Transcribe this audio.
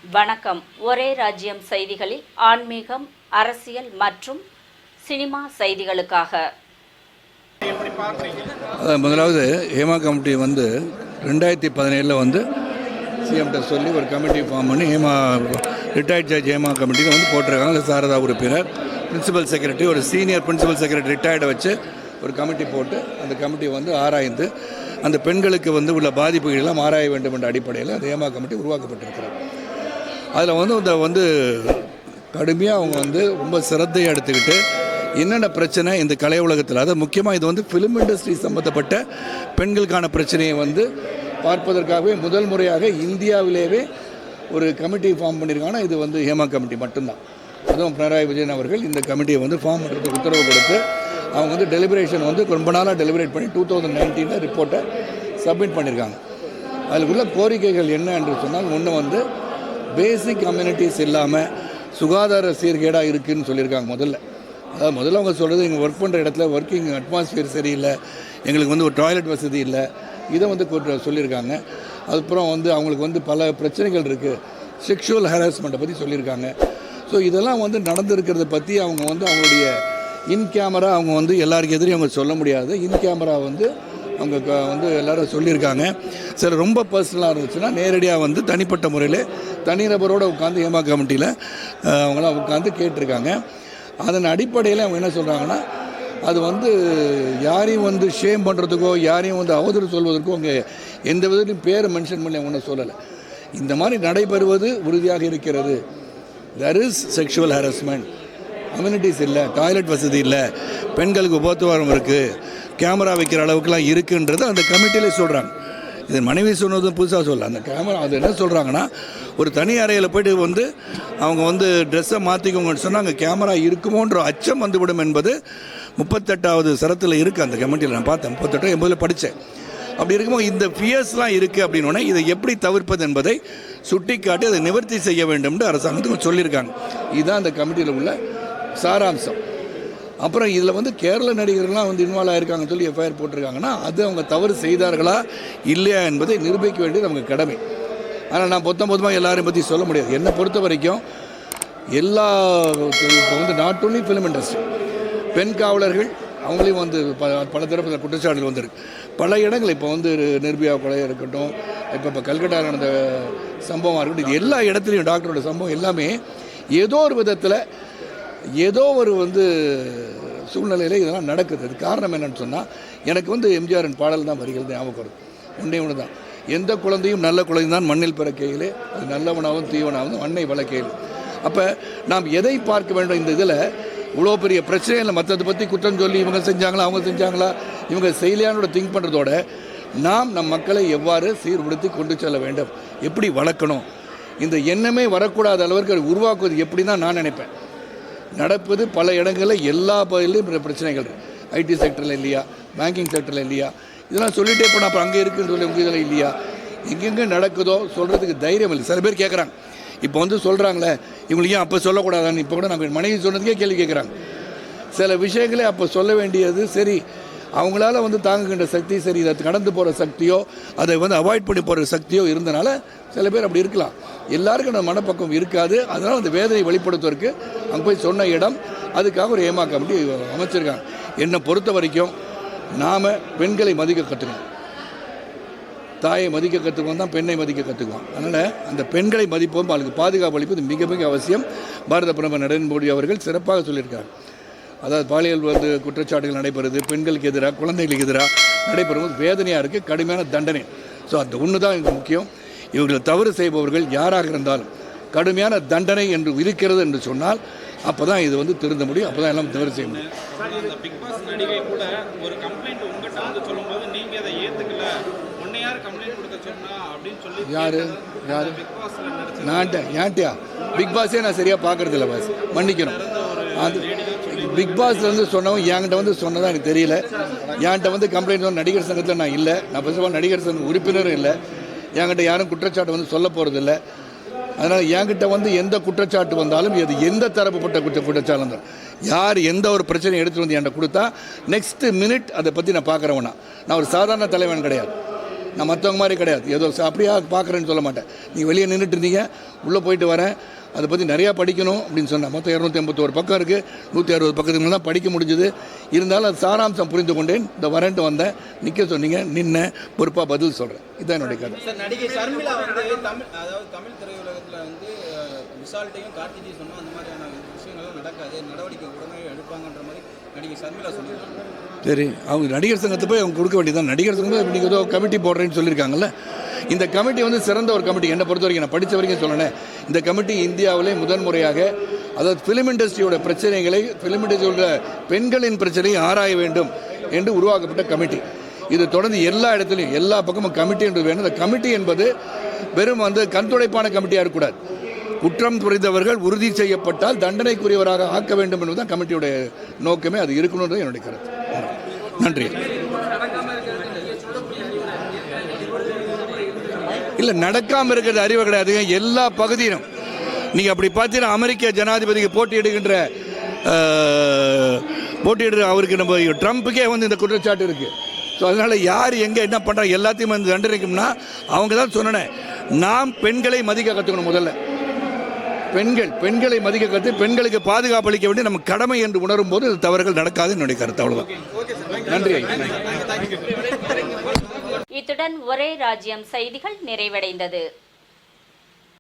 வணக்கம். ஒரே ராஜ்யம் செய்திகளில் ஆன்மீகம், அரசியல் மற்றும் சினிமா செய்திகளுக்காக. முதலாவது ஹேமா கமிட்டி 2017 சிஎம்கிட்ட சொல்லி ஒரு கமிட்டி ஃபார்ம் பண்ணி ரிட்டையர்ட் ஜட்ஜ் ஹேமா கமிட்டியில் போட்டிருக்காங்க. சாரதா உறுப்பினர், பிரின்சிபல் செக்ரட்டரி, ஒரு சீனியர் பிரின்சிபல் செக்ரட்டரி ரிட்டையர்டை வச்சு ஒரு கமிட்டி போட்டு அந்த கமிட்டி ஆராய்ந்து அந்த பெண்களுக்கு உள்ள பாதிப்புகளெல்லாம் ஆராய வேண்டும் என்ற அடிப்படையில் அந்த ஹேமா கமிட்டி உருவாக்கப்பட்டிருக்கிறார். அதில் கடுமையாக அவங்க ரொம்ப சிரத்தையை எடுத்துக்கிட்டு என்னென்ன பிரச்சனை இந்த கலை உலகத்தில், அதாவது முக்கியமாக இது ஃபிலிம் இண்டஸ்ட்ரி சம்மந்தப்பட்ட பெண்களுக்கான பிரச்சனையை பார்ப்பதற்காகவே முதல் முறையாக இந்தியாவிலேயே ஒரு கமிட்டி ஃபார்ம் பண்ணியிருக்காங்கன்னா இது ஹேமா கமிட்டி மட்டும்தான். அதுவும் பினராயி விஜயன் அவர்கள் இந்த கமிட்டியை ஃபார்ம் பண்ணுறதுக்கு உத்தரவு கொடுத்து அவங்க டெலிபரேஷன் ரொம்ப நாளாக டெலிபரேட் பண்ணி 2019 ரிப்போர்ட்டை சப்மிட் பண்ணியிருக்காங்க. அதில் உள்ள கோரிக்கைகள் என்ன என்று சொன்னால், ஒன்று பேசிக் கம்யூனிட்டிஸ் இல்லாமல் சுகாதார சீர்கேடாக இருக்குதுன்னு சொல்லியிருக்காங்க. முதல்ல அவங்க சொல்கிறது, எங்கள் ஒர்க் பண்ணுற இடத்துல ஒர்க்கிங் அட்மாஸ்பியர் சரியில்லை, எங்களுக்கு ஒரு டாய்லெட் வசதி இல்லை, இதை சொல்லியிருக்காங்க. அதுக்கப்புறம் அவங்களுக்கு பல பிரச்சனைகள் இருக்குது, செக்ஷுவல் ஹராஸ்மெண்ட்டை பற்றி சொல்லியிருக்காங்க. ஸோ இதெல்லாம் நடந்திருக்கிறத பற்றி அவங்க அவங்களுடைய இன் கேமரா அவங்க எல்லாருக்கும் எதிரையும் அவங்க சொல்ல முடியாது. இன் கேமரா அவங்க எல்லோரும் சொல்லியிருக்காங்க. சில ரொம்ப பர்சனலாக இருந்துச்சுன்னா நேரடியாக தனிப்பட்ட முறையில் தனிநபரோடு உட்காந்து ஹேமா கமிட்டியில் அவங்களாம் உட்காந்து கேட்டிருக்காங்க. அதன் அடிப்படையில் அவங்க என்ன சொல்கிறாங்கன்னா, அது யாரையும் ஷேம் பண்ணுறதுக்கோ யாரையும் அவதூறு சொல்வதற்கோ அவங்க எந்த விதத்தையும் பேரை மென்ஷன் பண்ணி அவங்க ஒன்றும் சொல்லலை. இந்த மாதிரி நடைபெறுவது உறுதியாக இருக்கிறது. there is sexual harassment, amenities இல்லை, டாய்லெட் வசதி இல்லை, பெண்களுக்கு உபத்துவாரம் இருக்குது, கேமரா வைக்கிற அளவுக்குலாம் இருக்குன்றது அந்த கமிட்டியிலே சொல்கிறாங்க. இது மனைவி சொன்னதும் புதுசாக சொல்ல, அந்த கேமரா அது என்ன சொல்கிறாங்கன்னா, ஒரு தனி அறையில் போய்ட்டு அவங்க ட்ரெஸ்ஸை மாற்றிக்கோங்கன்னு சொன்னால் அங்கே கேமரா இருக்குமோன்ற அச்சம் வந்துவிடும் என்பது 38வது சரத்தில் இருக்குது அந்த கமிட்டியில். நான் பார்த்தேன், 38 80 படித்தேன். அப்படி இருக்கும்போது இந்த ஃபியர்ஸ்லாம் இருக்குது அப்படின்னோடனே இதை எப்படி தவிர்ப்பது என்பதை சுட்டிக்காட்டி அதை நிவர்த்தி செய்ய வேண்டும் என்று அரசாங்கத்துக்கு சொல்லியிருக்காங்க. இதுதான் அந்த கமிட்டியில் உள்ள சாராம்சம். அப்புறம் இதில் கேரள நடிகர்கள்லாம் இன்வால்வ் ஆகிருக்காங்கன்னு சொல்லி எஃப்ஐஆர் போட்டிருக்காங்கன்னா, அது அவங்க தவறு செய்தார்களா இல்லையா என்பதை நிரூபிக்க வேண்டியது அவங்க கடமை. ஆனால் நான் பொத்தமாக எல்லாரையும் பற்றி சொல்ல முடியாது. என்னை பொறுத்த வரைக்கும் இப்போ நாட் ஒன்லி ஃபிலிம் இண்டஸ்ட்ரி, பெண் காவலர்கள் அவங்களையும் பல தரப்பு குற்றச்சாட்டுகள் வந்திருக்கு. பல இடங்கள் இப்போ நிர்பயா கொலையாக இருக்கட்டும், இப்போ கல்கட்டாவில் நடந்த சம்பவமாக இருக்கட்டும், இது எல்லா இடத்துலையும் டாக்டரோட சம்பவம் எல்லாமே ஏதோ ஒரு விதத்தில் ஏதோ ஒரு சூழ்நிலையில் இதெல்லாம் நடக்குது. அது காரணம் என்னன்னு சொன்னால், எனக்கு எம்ஜிஆரின் பாடல் தான் வரிகள் ஞாபகம் வருது. ஒன்று தான், எந்த குழந்தையும் நல்ல குழந்தை தான் மண்ணில் பிறக்கையிலே, அது நல்லவனாகவும் தீவனாகவும் அன்னை வளர்க்கையில். அப்போ நாம் எதை பார்க்க வேண்டும்? இந்த இதில் இவ்வளோ பெரிய பிரச்சனையில் மற்றதை பற்றி குற்றம் சொல்லி இவங்க செஞ்சாங்களா அவங்க செஞ்சாங்களா இவங்க செய்யலையானோட திங்க் பண்ணுறதோட, நாம் நம் மக்களை எவ்வாறு சீர்படுத்தி கொண்டு செல்ல வேண்டும், எப்படி வளர்க்கணும், இந்த எண்ணமே வரக்கூடாத அளவிற்கு அதை உருவாக்குவது எப்படி தான் நான் நினைப்பேன். நடப்பது பல இடங்களில் எல்லா பகுதியிலையும் பிரச்சனைகள் இருக்குது. ஐடி செக்டரில் இல்லையா, பேங்கிங் செக்டரில் இல்லையா, இதெல்லாம் சொல்லிகிட்டே போனால் அப்புறம் அங்கே இருக்குன்னு சொல்லி உங்கள் இதில் இல்லையா, எங்கெங்கே நடக்குதோ சொல்கிறதுக்கு தைரியம் இல்லை. சில பேர் கேட்குறாங்க, இப்போ சொல்கிறாங்களே இவங்களுக்கு ஏன் அப்போ சொல்லக்கூடாதான்னு. இப்போ கூட நாங்கள் மனைவி சொன்னதுக்கே கேள்வி கேட்குறாங்க. சில விஷயங்களே அப்போ சொல்ல வேண்டியது சரி, அவங்களால தாங்குகின்ற சக்தி சரி, இதை கடந்து போகிற சக்தியோ அதை அவாய்ட் பண்ணி போகிற சக்தியோ இருந்தனால சில பேர் அப்படி இருக்கலாம். எல்லாருக்கும் அந்த மனப்பக்கம் இருக்காது. அதனால் அந்த வேதனை வெளிப்படுத்துவதற்கு அங்கே போய் சொன்ன இடம், அதுக்காக ஒரு ஹேமா கமிட்டி அமைச்சிருக்காங்க. என்னை பொறுத்த வரைக்கும் நாம் பெண்களை மதிக்க கற்றுக்கணும், தாயை மதிக்க கற்றுக்குவோம் தான் பெண்ணை மதிக்க கற்றுக்குவோம். அதனால் அந்த பெண்களை மதிப்போம், அவளுக்கு பாதுகாப்பு அளிப்பது மிக மிக அவசியம். பாரத பிரதமர் நரேந்திர மோடி அவர்கள் சிறப்பாக சொல்லியிருக்காங்க. அதாவது பாலியல் குற்றச்சாட்டுகள் நடைபெறுது, பெண்களுக்கு எதிராக குழந்தைகளுக்கு எதிராக நடைபெறும்போது வேதனையாக இருக்குது, கடுமையான தண்டனை. ஸோ அந்த ஒன்று தான் இங்கே முக்கியம். இவர்கள் தவறு செய்பவர்கள் யாராக இருந்தாலும் கடுமையான தண்டனை என்று இருக்கிறது என்று சொன்னால் அப்போ தான் இது திருந்த முடியும், அப்போ தான் எல்லாம் தவறு செய்ய முடியும். யார் ஏன்ட்டியா பிக் பாஸே நான் சரியாக பார்க்குறதில்ல பாஸ், மன்னிக்கணும். அது பிக் பாஸ்லேருந்து சொன்னவங்க என்கிட்ட சொன்னதாக எனக்கு தெரியல. என்கிட்ட கம்ப்ளைண்ட் நடிகர் சங்கத்தில் நான் இல்லை, நான் ஃபர்ஸ்ட் ஆஃப் ஆல் நடிகர் சங்க உறுப்பினரும் இல்லை. என்கிட்ட யாரும் குற்றச்சாட்டு சொல்ல போகிறதில்லை. அதனால் என்கிட்ட எந்த குற்றச்சாட்டு வந்தாலும் அது எந்த தரப்புப்பட்ட குற்றச்சாட்டு தான், யார் எந்த ஒரு பிரச்சனையை எடுத்துகிட்டு என்கிட்ட கொடுத்தா நெக்ஸ்ட் மினிட் அதை பற்றி நான் பார்க்குறவனா. நான் ஒரு சாதாரண தலைவன் கிடையாது. நான் மற்றவங்க மாதிரி கிடையாது, ஏதோ அப்படியா பார்க்குறேன்னு சொல்ல மாட்டேன். நீங்கள் வெளியே நின்றுட்டு இருந்தீங்க, உள்ளே போயிட்டு வரேன், அதை பற்றி நிறையா படிக்கணும் அப்படின்னு சொன்னேன். மொத்தம் 281 பக்கம் இருக்குது, 160 பக்கத்துக்கு மேலே தான் படிக்க முடிஞ்சுது. இருந்தாலும் அது சாராம்சம் புரிந்து கொண்டேன். இந்த வரேன்ட்டு வந்தேன், நிற்க சொன்னீங்க, நின்ன பொறுப்பாக பதில் சொல்கிறேன். இதுதான் என்னுடைய கதை. சார், நடிகை ஷர்மிளா வந்து தமிழ் திரையுலகத்தில் வந்து விசால்ட்டையும் கார்த்திகையும் சொன்னால் அந்த மாதிரியான விஷயங்கள்லாம் நடக்காது, நடவடிக்கை உடனே எடுப்பாங்கன்ற மாதிரி நடிகை ஷர்மிளா சொல்லியிருக்காங்க. சரி, அவங்க நடிகர் சங்கத்தை போய் அவங்க கொடுக்க வேண்டியதான். நடிகர் சங்கம் இப்போ நீங்கள் ஏதோ கமிட்டி போடுறேன்னு சொல்லியிருக்காங்கல்ல, இந்த கமிட்டி வந்து சிறந்த ஒரு கமிட்டி. என்னை பொறுத்த வரைக்கும், நான் படித்த வரைக்கும் சொல்லணேன், இந்த கமிட்டி இந்தியாவிலே முதன்முறையாக, அதாவது ஃபிலிம் இண்டஸ்ட்ரியோட பிரச்சனைகளை, ஃபிலிம் இண்டஸ்ட்ரியோட பெண்களின் பிரச்சனையை ஆராய வேண்டும் என்று உருவாக்கப்பட்ட கமிட்டி. இது தொடர்ந்து எல்லா இடத்துலையும் எல்லா பக்கமும் கமிட்டி என்று வேணும். இந்த கமிட்டி என்பது வெறும் வந்து கண்துடைப்பான கமிட்டியாக இருக்கக்கூடாது. குற்றம் புரிந்தவர்கள் உறுதி செய்யப்பட்டால் தண்டனைக்குரியவராக ஆக்க வேண்டும் என்பதுதான் கமிட்டியுடைய நோக்கமே. அது இருக்கணுன்றது என்னுடைய கருத்து. நன்றி. இல்லை, நடக்காமல் இருக்கிறது அறிவு கிடையாது. எல்லா பகுதியிலும் நீங்கள் அப்படி பார்த்தீங்கன்னா, அமெரிக்க ஜனாதிபதிக்கு போட்டியிடுகின்ற அவருக்கு நம்ம ட்ரம்ப்புக்கே வந்து இந்த குற்றச்சாட்டு இருக்குது. ஸோ அதனால் யார் எங்கே என்ன பண்ணுறாங்க எல்லாத்தையும் வந்து தண்டனைக்கும்னா அவங்க தான் சொன்னேன். நாம் பெண்களை மதிக்க கற்றுக்கணும். முதல்ல பெண்களை மதிக்க கற்று பெண்களுக்கு பாதுகாப்பு அளிக்க வேண்டிய நம்ம கடமை என்று உணரும் போது தவறுகள் நடக்காது என்னுடைய கருத்து. அவ்வளவுதான். நன்றி. இத்துடன் ஒரே ராஜ்யம் செய்திகள் நிறைவடைந்தது.